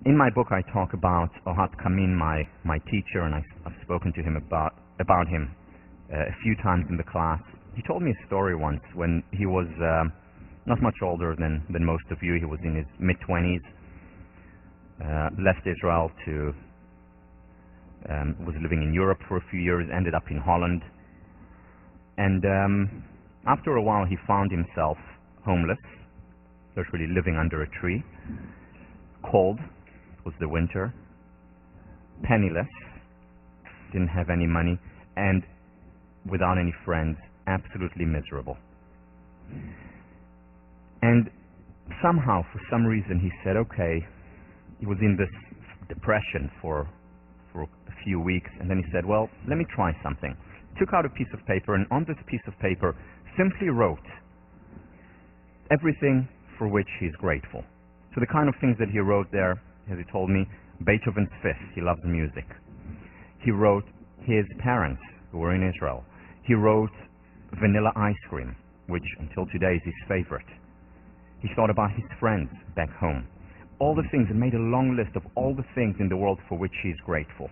In my book, I talk about Ohad Kamin, my teacher, and I've spoken to him about him a few times in the class. He told me a story once when he was not much older than most of you. He was in his mid-20s, left Israel was living in Europe for a few years, ended up in Holland, and after a while he found himself homeless, literally living under a tree, cold. It was the winter, penniless, didn't have any money, and without any friends, absolutely miserable. And somehow, for some reason, he said, okay, he was in this depression for a few weeks, and then he said, well, let me try something. Took out a piece of paper, and on this piece of paper simply wrote everything for which he's grateful. So the kind of things that he wrote there, as he told me, Beethoven's Fifth, he loves music. He wrote his parents, who were in Israel. He wrote vanilla ice cream, which until today is his favorite. He thought about his friends back home. All the things, and made a long list of all the things in the world for which he is grateful.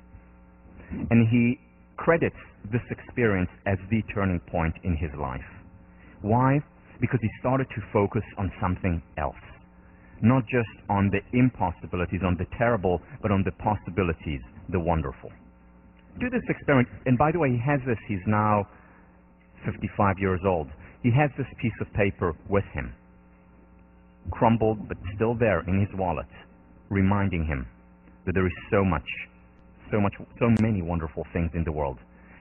And he credits this experience as the turning point in his life. Why? Because he started to focus on something else. Not just on the impossibilities, on the terrible, but on the possibilities, the wonderful. Do this experiment, and by the way, he has this, he's now 55 years old. He has this piece of paper with him, crumbled but still there in his wallet, reminding him that there is so many wonderful things in the world.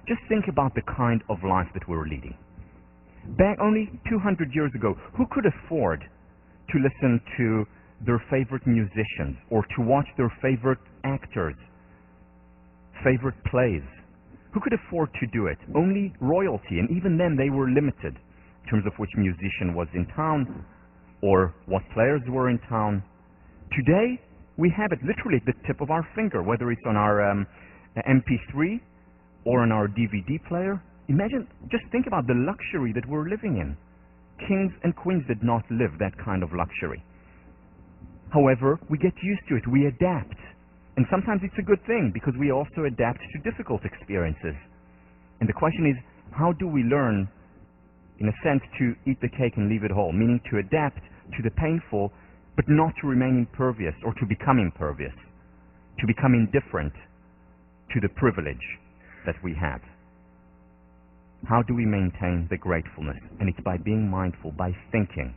Just think about the kind of life that we're leading. Back only 200 years ago, who could afford to listen to their favorite musicians or to watch their favorite actors, favorite plays? Who could afford to do it? Only royalty, and even then they were limited in terms of which musician was in town or what players were in town. Today, we have it literally at the tip of our finger, whether it's on our MP3 or on our DVD player. Imagine, just think about the luxury that we're living in. Kings and queens did not live that kind of luxury. However, we get used to it, we adapt. And sometimes it's a good thing, because we also adapt to difficult experiences. And the question is, how do we learn, in a sense, to eat the cake and leave it whole, meaning to adapt to the painful, but not to remain impervious or to become impervious, to become indifferent to the privilege that we have. How do we maintain the gratefulness? And it's by being mindful, by thinking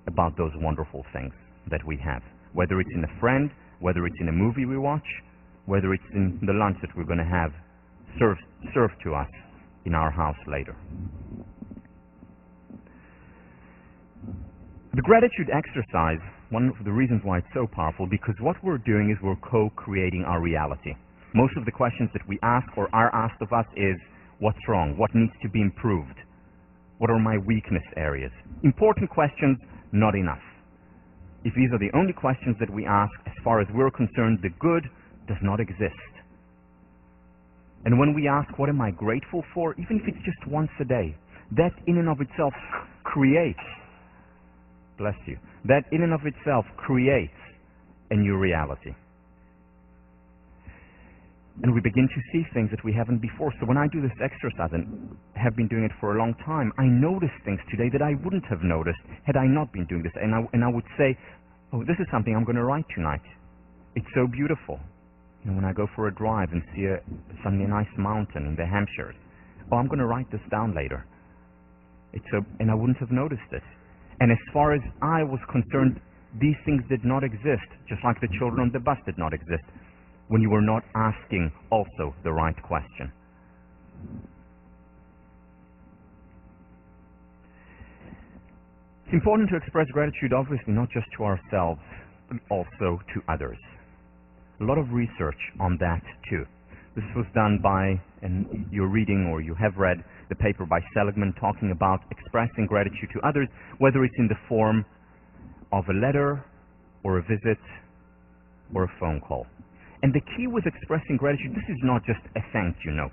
about those wonderful things that we have, whether it's in a friend, whether it's in a movie we watch, whether it's in the lunch that we're going to have served to us in our house later. The gratitude exercise, one of the reasons why it's so powerful, because what we're doing is we're co-creating our reality. Most of the questions that we ask or are asked of us is, what's wrong? What needs to be improved? What are my weakness areas? Important questions, not enough. If these are the only questions that we ask, as far as we're concerned, the good does not exist. And when we ask, what am I grateful for? Even if it's just once a day, that in and of itself creates, bless you, that in and of itself creates a new reality. And we begin to see things that we haven't before. So when I do this exercise, and have been doing it for a long time, I notice things today that I wouldn't have noticed had I not been doing this. And I would say, oh, this is something I'm going to write tonight. It's so beautiful. You know, when I go for a drive and see a nice mountain in the Hampshires, oh, I'm going to write this down later. And I wouldn't have noticed it. And as far as I was concerned, these things did not exist, just like the children on the bus did not exist, when you were not asking also the right question. It's important to express gratitude, obviously, not just to ourselves, but also to others. A lot of research on that, too. This was done by, and you're reading or you have read the paper by Seligman talking about expressing gratitude to others, whether it's in the form of a letter or a visit or a phone call. And the key with expressing gratitude, this is not just a thank you note.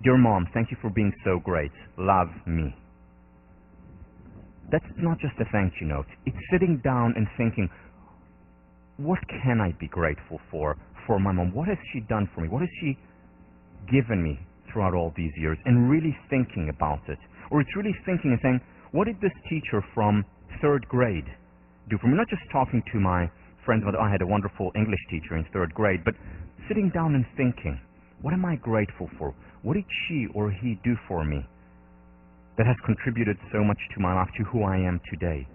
Dear Mom, thank you for being so great. Love me. That's not just a thank you note. It's sitting down and thinking, what can I be grateful for my mom? What has she done for me? What has she given me throughout all these years? And really thinking about it. Or it's really thinking and saying, what did this teacher from 3rd grade do for me? Not just talking to my friends about, I had a wonderful English teacher in 3rd grade, but sitting down and thinking, what am I grateful for? What did she or he do for me that has contributed so much to my life, to who I am today?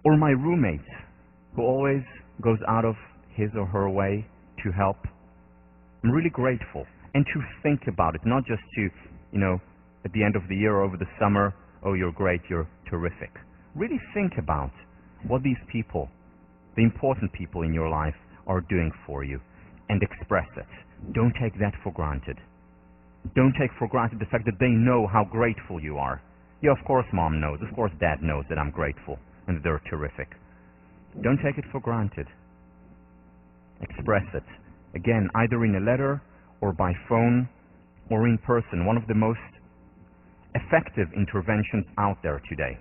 Or my roommate, who always goes out of his or her way to help. I'm really grateful. And to think about it, not just to, at the end of the year or over the summer, oh, you're great, you're terrific. Really think about what these people, the important people in your life, are doing for you, and express it. Don't take that for granted. Don't take for granted the fact that they know how grateful you are. Yeah, of course mom knows, of course dad knows that I'm grateful and that they're terrific. Don't take it for granted. Express it. Again, either in a letter or by phone or in person. One of the most effective interventions out there today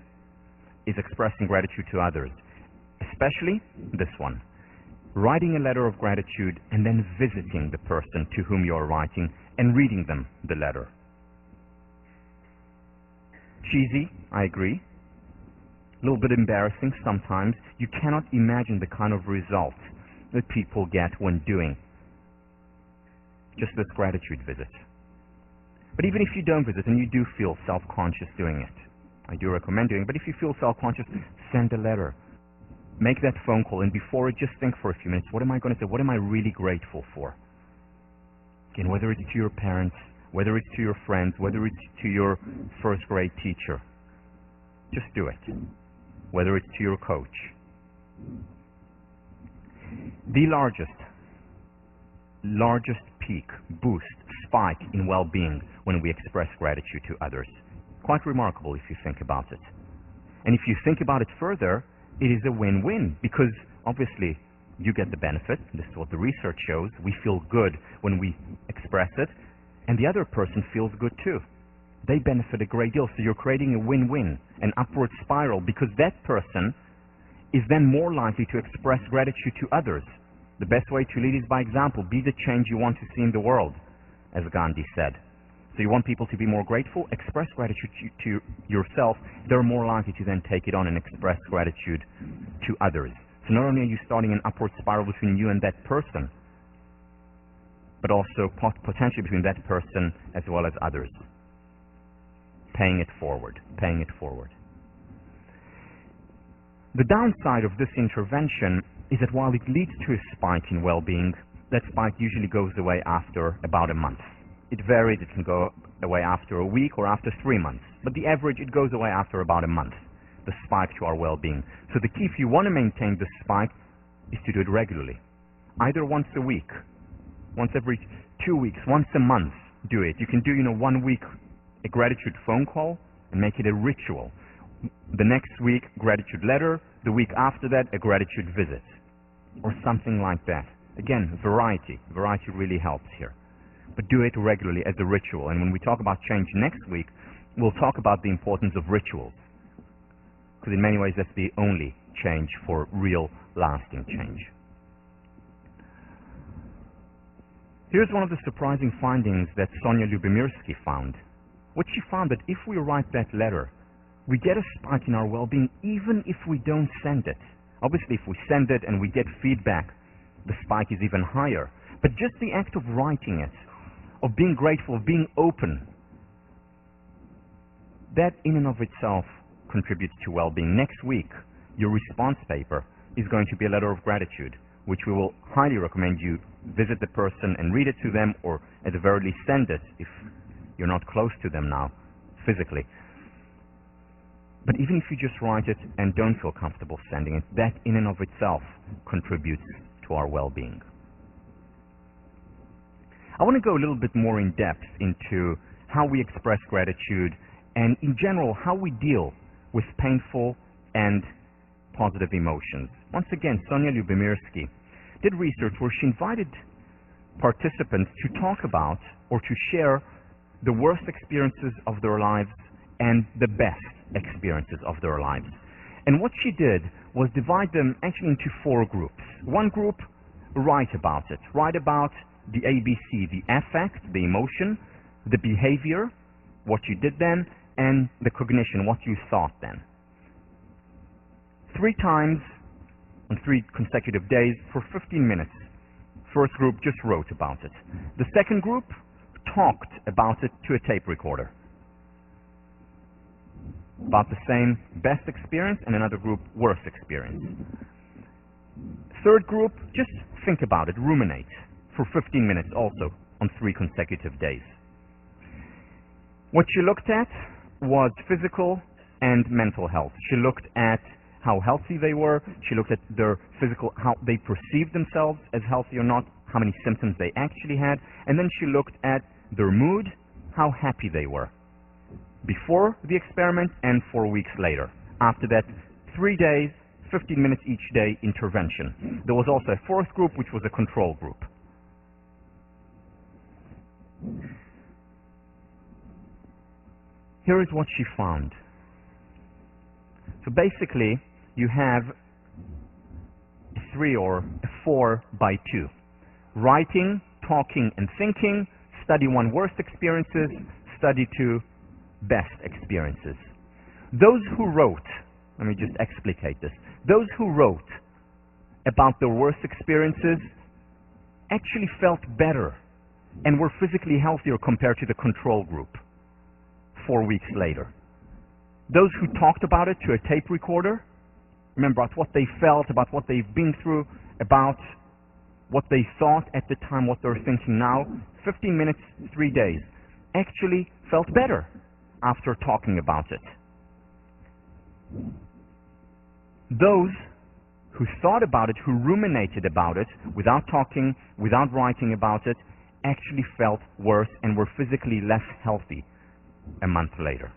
is expressing gratitude to others, especially this one. Writing a letter of gratitude and then visiting the person to whom you're writing and reading them the letter. Cheesy, I agree. A little bit embarrassing sometimes. You cannot imagine the kind of results that people get when doing just this gratitude visit. But even if you don't visit and you do feel self-conscious doing it, I do recommend doing it, but if you feel self-conscious, send a letter. Make that phone call, and before it, just think for a few minutes, what am I going to say? What am I really grateful for? Again, whether it's to your parents, whether it's to your friends, whether it's to your 1st grade teacher, just do it. Whether it's to your coach. The largest peak, boost, spike in well-being when we express gratitude to others. Quite remarkable if you think about it. And if you think about it further, it is a win-win, because obviously you get the benefit. This is what the research shows. We feel good when we express it, and the other person feels good too. They benefit a great deal. So you're creating a win-win, an upward spiral, because that person is then more likely to express gratitude to others. The best way to lead is by example. Be the change you want to see in the world, as Gandhi said. So you want people to be more grateful? Express gratitude to yourself. They're more likely to then take it on and express gratitude to others. So not only are you starting an upward spiral between you and that person, but also potentially between that person as well as others. Paying it forward. Paying it forward. The downside of this intervention is that while it leads to a spike in well-being, that spike usually goes away after about a month. It varies. It can go away after a week or after 3 months. But the average, it goes away after about a month, the spike to our well-being. So the key, if you want to maintain the spike, is to do it regularly. Either once a week, once every 2 weeks, once a month, do it. You can do, 1 week a gratitude phone call and make it a ritual. The next week, gratitude letter. The week after that, a gratitude visit. Or something like that. Again, variety. Variety really helps here. But do it regularly as a ritual. And when we talk about change next week, we'll talk about the importance of rituals. Because in many ways, that's the only change for real, lasting change. Here's one of the surprising findings that Sonia Lyubomirsky found. What she found that if we write that letter, we get a spike in our well-being even if we don't send it. Obviously, if we send it and we get feedback, the spike is even higher. But just the act of writing it, of being grateful, of being open, that in and of itself contributes to well-being. Next week, your response paper is going to be a letter of gratitude, which we will highly recommend you visit the person and read it to them, or at the very least send it if you're not close to them now physically. But even if you just write it and don't feel comfortable sending it, that in and of itself contributes to our well-being. I want to go a little bit more in depth into how we express gratitude and, in general, how we deal with painful and positive emotions. Once again, Sonia Lyubomirsky did research where she invited participants to talk about or to share the worst experiences of their lives and the best experiences of their lives. And what she did was divide them actually into 4 groups. One group, write about it. Write about the ABC, the affect, the emotion, the behavior, what you did then, and the cognition, what you thought then. 3 times on 3 consecutive days for 15 minutes. First group just wrote about it. The second group talked about it to a tape recorder. About the same best experience, and another group worst experience. Third group, just think about it, ruminate for 15 minutes also on 3 consecutive days. What she looked at was physical and mental health. She looked at how healthy they were. She looked at their physical, how they perceived themselves as healthy or not, how many symptoms they actually had, and then she looked at their mood, how happy they were before the experiment and 4 weeks later. After that, 3 days, 15 minutes each day intervention. There was also a 4th group, which was a control group. Here is what she found. So basically, you have a 3 or a 4 by 2. Writing, talking, and thinking. Study 1 worst experiences, study 2 best experiences. Those who wrote, let me just explicate this, those who wrote about their worst experiences actually felt better and were physically healthier compared to the control group 4 weeks later. Those who talked about it to a tape recorder, remember about what they felt, about what they've been through, about what they thought at the time, what they're thinking now, 15 minutes, 3 days, actually felt better after talking about it. Those who thought about it, who ruminated about it, without talking, without writing about it, actually felt worse and were physically less healthy a month later.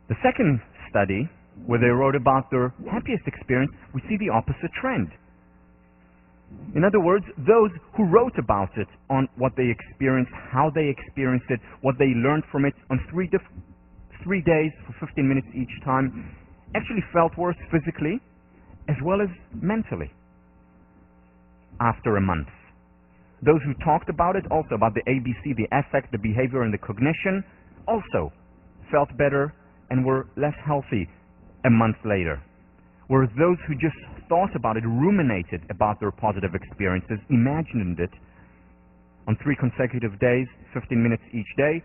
The second study, where they wrote about their happiest experience, we see the opposite trend. In other words, those who wrote about it, on what they experienced, how they experienced it, what they learned from it on 3 days for 15 minutes each time, actually felt worse physically as well as mentally after a month. Those who talked about it, also about the ABC, the affect, the behavior, and the cognition, also felt better and were less healthy a month later. Whereas those who just thought about it, ruminated about their positive experiences, imagined it on 3 consecutive days, 15 minutes each day,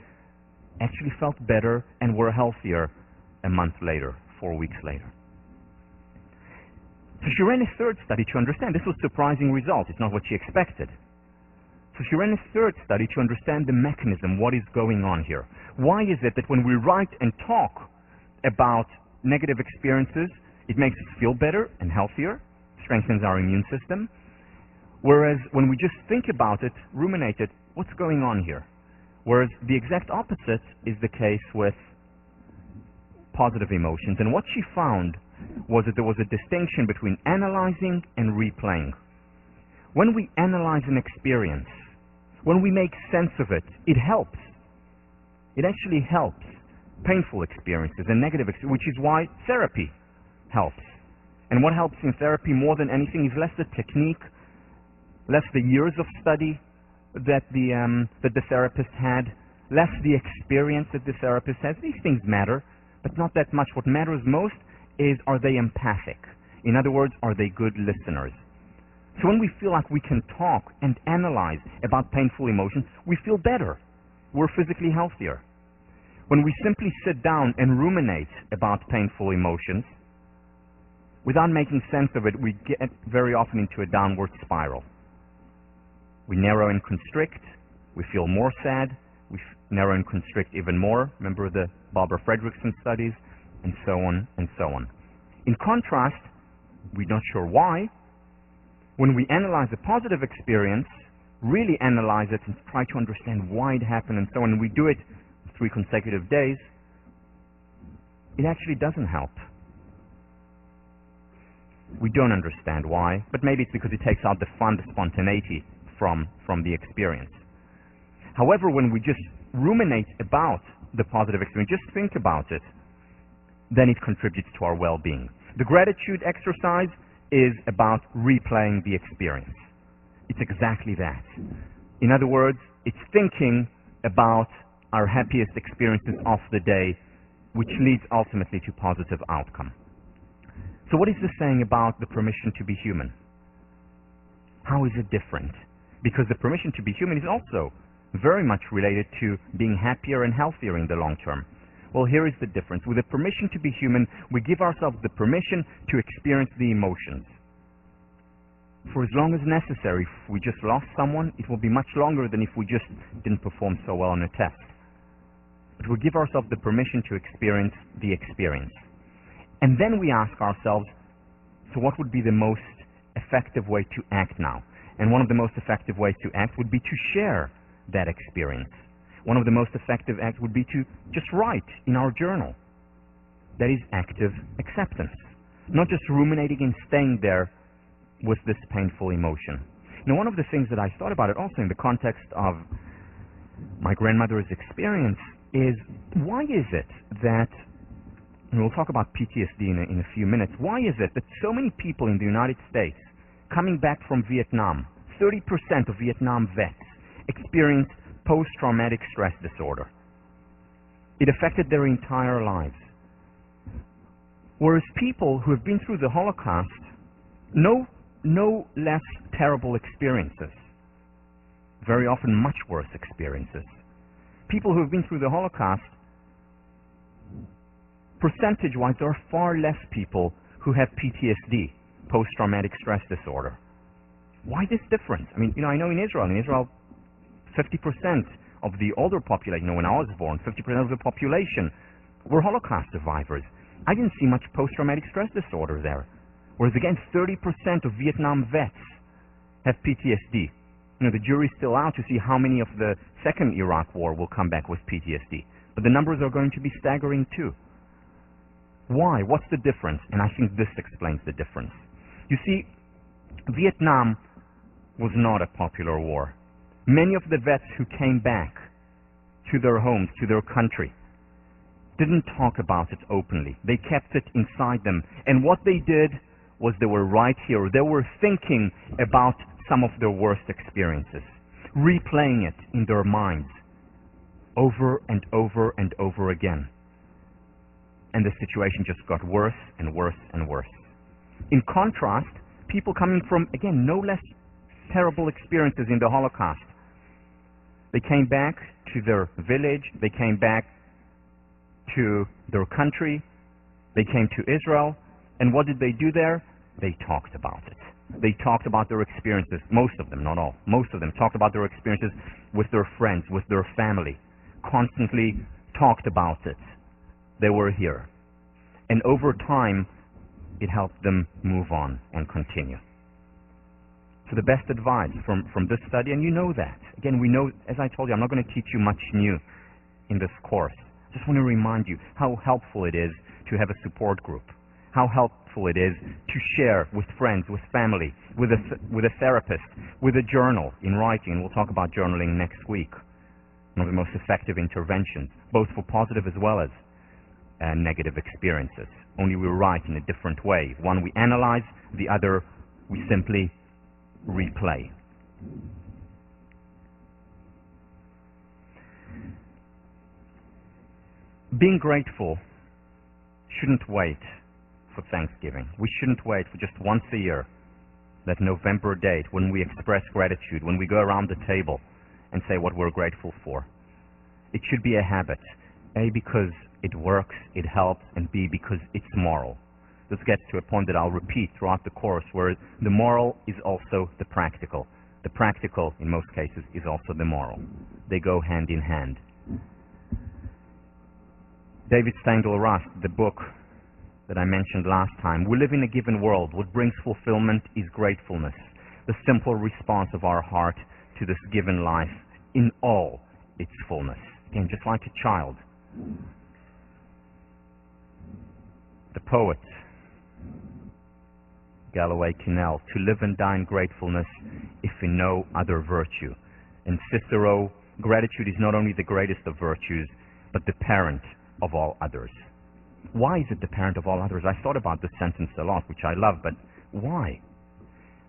actually felt better and were healthier a month later, 4 weeks later. So she ran a 3rd study to understand. This was a surprising result. It's not what she expected. So she ran a 3rd study to understand the mechanism, what is going on here. Why is it that when we write and talk about negative experiences, it makes us feel better and healthier, strengthens our immune system, whereas when we just think about it, ruminate it, what's going on here? Whereas the exact opposite is the case with positive emotions. And what she found was that there was a distinction between analyzing and replaying. When we analyze an experience, when we make sense of it, it helps. It actually helps painful experiences and negative experiences, which is why therapy helps. And what helps in therapy more than anything is less the technique, less the years of study that the therapist had, less the experience that the therapist has. These things matter, but not that much. What matters most is, are they empathic? In other words, are they good listeners? So when we feel like we can talk and analyze about painful emotions, we feel better. We're physically healthier. When we simply sit down and ruminate about painful emotions, without making sense of it, we get very often into a downward spiral. We narrow and constrict. We feel more sad. We narrow and constrict even more. Remember the Barbara Fredrickson studies? And so on and so on. In contrast, we're not sure why, when we analyze a positive experience, really analyze it and try to understand why it happened and so on, and we do it 3 consecutive days, it actually doesn't help. We don't understand why, but maybe it's because it takes out the fun, the spontaneity from the experience. However, when we just ruminate about the positive experience, just think about it, then it contributes to our well-being. The gratitude exercise is about replaying the experience. It's exactly that. In other words, it's thinking about our happiest experiences of the day, which leads ultimately to positive outcome. So what is this saying about the permission to be human? How is it different? Because the permission to be human is also very much related to being happier and healthier in the long term. Well, here is the difference. With the permission to be human, we give ourselves the permission to experience the emotions. For as long as necessary, if we just lost someone, it will be much longer than if we just didn't perform so well on a test. But we give ourselves the permission to experience the experience. And then we ask ourselves, so what would be the most effective way to act now? And one of the most effective ways to act would be to share that experience. One of the most effective acts would be to just write in our journal. That is active acceptance. Not just ruminating and staying there with this painful emotion. Now, one of the things that I thought about it also in the context of my grandmother's experience is, why is it that, and we'll talk about PTSD in a few minutes, why is it that so many people in the United States coming back from Vietnam, 30% of Vietnam vets, experienced post-traumatic stress disorder? It affected their entire lives. Whereas people who have been through the Holocaust, no less terrible experiences, very often much worse experiences. People who have been through the Holocaust, percentage-wise, there are far less people who have PTSD, post-traumatic stress disorder. Why this difference? I mean, I know in Israel, 50% of the older population, when I was born, 50% of the population were Holocaust survivors. I didn't see much post-traumatic stress disorder there. Whereas again, 30% of Vietnam vets have PTSD. The jury's still out to see how many of the second Iraq war will come back with PTSD. But the numbers are going to be staggering too. Why? What's the difference? And I think this explains the difference. You see, Vietnam was not a popular war. Many of the vets who came back to their homes, to their country, didn't talk about it openly. They kept it inside them. And what they did was they were right here. They were thinking about some of their worst experiences, replaying it in their minds over and over and over again. And the situation just got worse and worse and worse. In contrast, people coming from, again, no less terrible experiences in the Holocaust, they came back to their village, they came back to their country, they came to Israel, and what did they do there? They talked about it. They talked about their experiences, most of them, not all, most of them talked about their experiences with their friends, with their family, constantly talked about it. They were here. And over time, it helped them move on and continue. So the best advice from this study, and you know that. Again, we know, as I told you, I'm not going to teach you much new in this course. I just want to remind you how helpful it is to have a support group, how helpful it is to share with friends, with family, with a therapist, with a journal in writing. We'll talk about journaling next week. One of the most effective interventions, both for positive as well as negative experiences. Only we write in a different way. One we analyze, the other we simply replay. Being grateful shouldn't wait for Thanksgiving. We shouldn't wait for just once a year, that November date when we express gratitude, when we go around the table and say what we're grateful for. It should be a habit. A, because it works, it helps, and B, because it's moral. This gets to a point that I'll repeat throughout the course, where the moral is also the practical. The practical, in most cases, is also the moral. They go hand in hand. David Steindl-Rast, the book that I mentioned last time, we live in a given world. What brings fulfillment is gratefulness, the simple response of our heart to this given life in all its fullness. Again, just like a child. The poet, Galloway Kinnell, to live and die in gratefulness, if in no other virtue. And Cicero, gratitude is not only the greatest of virtues, but the parent of all others. Why is it the parent of all others? I thought about this sentence a lot, which I love, but why?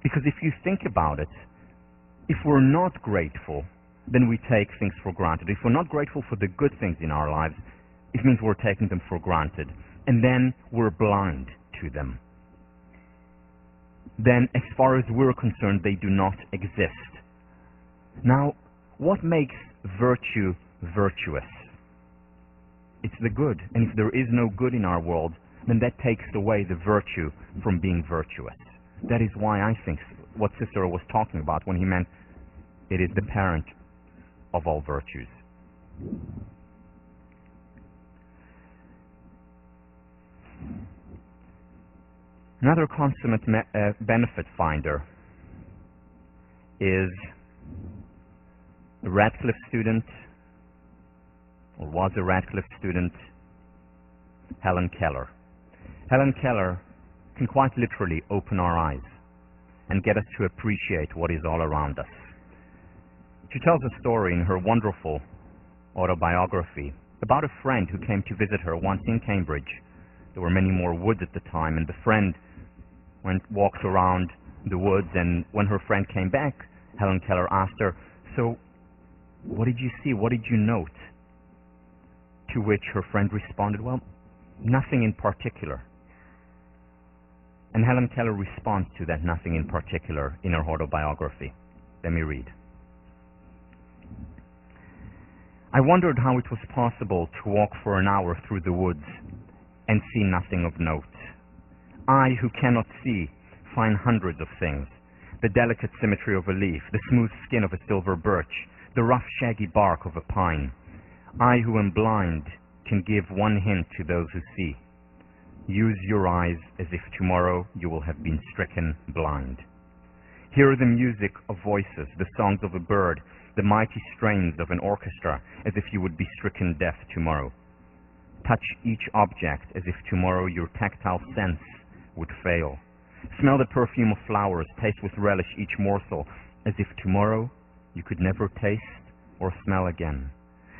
Because if you think about it, if we're not grateful, then we take things for granted. If we're not grateful for the good things in our lives, it means we're taking them for granted. And then we're blind to them. Then, as far as we're concerned, they do not exist. Now, what makes virtue virtuous? It's the good. And if there is no good in our world, then that takes away the virtue from being virtuous. That is why I think what Cicero was talking about when he meant it is the parent of all virtues. Another consummate benefit finder is a Radcliffe student, or was a Radcliffe student, Helen Keller. Helen Keller can quite literally open our eyes and get us to appreciate what is all around us. She tells a story in her wonderful autobiography about a friend who came to visit her once in Cambridge. There were many more woods at the time, and the friend walked around the woods, and when her friend came back, Helen Keller asked her, "So, what did you see? What did you note?" To which her friend responded, "Well, nothing in particular." And Helen Keller responds to that nothing in particular in her autobiography. Let me read. "I wondered how it was possible to walk for an hour through the woods and see nothing of note. I, who cannot see, find hundreds of things. The delicate symmetry of a leaf, the smooth skin of a silver birch, the rough shaggy bark of a pine. I, who am blind, can give one hint to those who see. Use your eyes as if tomorrow you will have been stricken blind. Hear the music of voices, the songs of a bird, the mighty strains of an orchestra, as if you would be stricken deaf tomorrow. Touch each object as if tomorrow your tactile sense would fail. Smell the perfume of flowers, taste with relish each morsel, as if tomorrow you could never taste or smell again.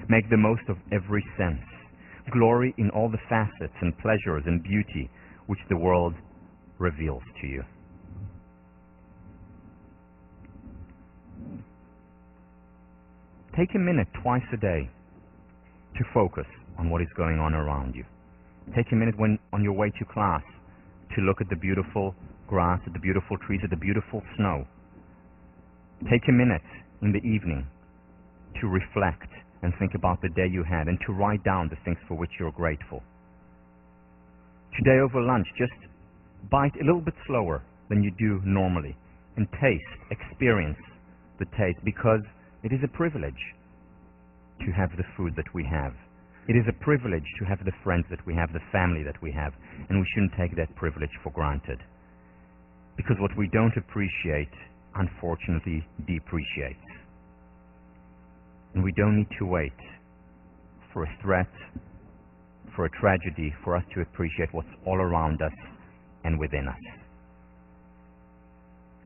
Make the most of every sense. Glory in all the facets and pleasures and beauty which the world reveals to you." Take a minute twice a day to focus on what is going on around you. Take a minute when on your way to class to look at the beautiful grass, at the beautiful trees, at the beautiful snow. Take a minute in the evening to reflect and think about the day you had and to write down the things for which you're grateful. Today over lunch, just bite a little bit slower than you do normally and taste, experience the taste, because it is a privilege to have the food that we have. It is a privilege to have the friends that we have, the family that we have, and we shouldn't take that privilege for granted. Because what we don't appreciate, unfortunately, depreciates. And we don't need to wait for a threat, for a tragedy, for us to appreciate what's all around us and within us.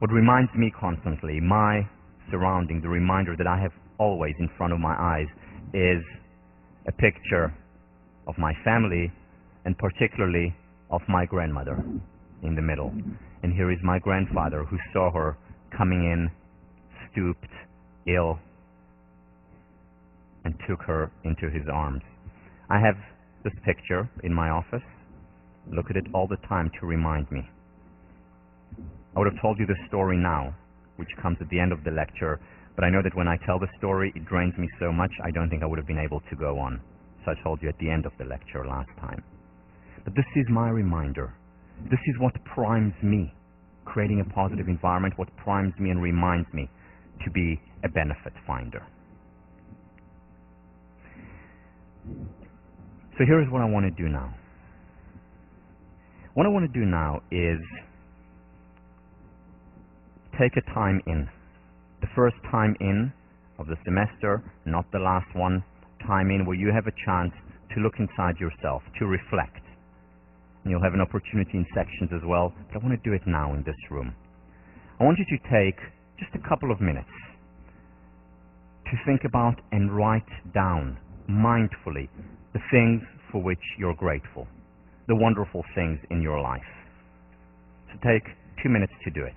What reminds me constantly, my surrounding, the reminder that I have always in front of my eyes, is a picture of my family, and particularly of my grandmother in the middle. And here is my grandfather, who saw her coming in, stooped, ill, and took her into his arms. I have this picture in my office. Look at it all the time to remind me. I would have told you the story now, which comes at the end of the lecture, but I know that when I tell the story, it drains me so much, I don't think I would have been able to go on. So I told you at the end of the lecture last time. But this is my reminder. This is what primes me, creating a positive environment, what primes me and reminds me to be a benefit finder. So here's what I want to do now. What I want to do now is take a time in. The first time in of the semester, not the last one. Time in where you have a chance to look inside yourself, to reflect. And you'll have an opportunity in sections as well, but I want to do it now in this room. I want you to take just a couple of minutes to think about and write down mindfully the things for which you're grateful, the wonderful things in your life. So take 2 minutes to do it.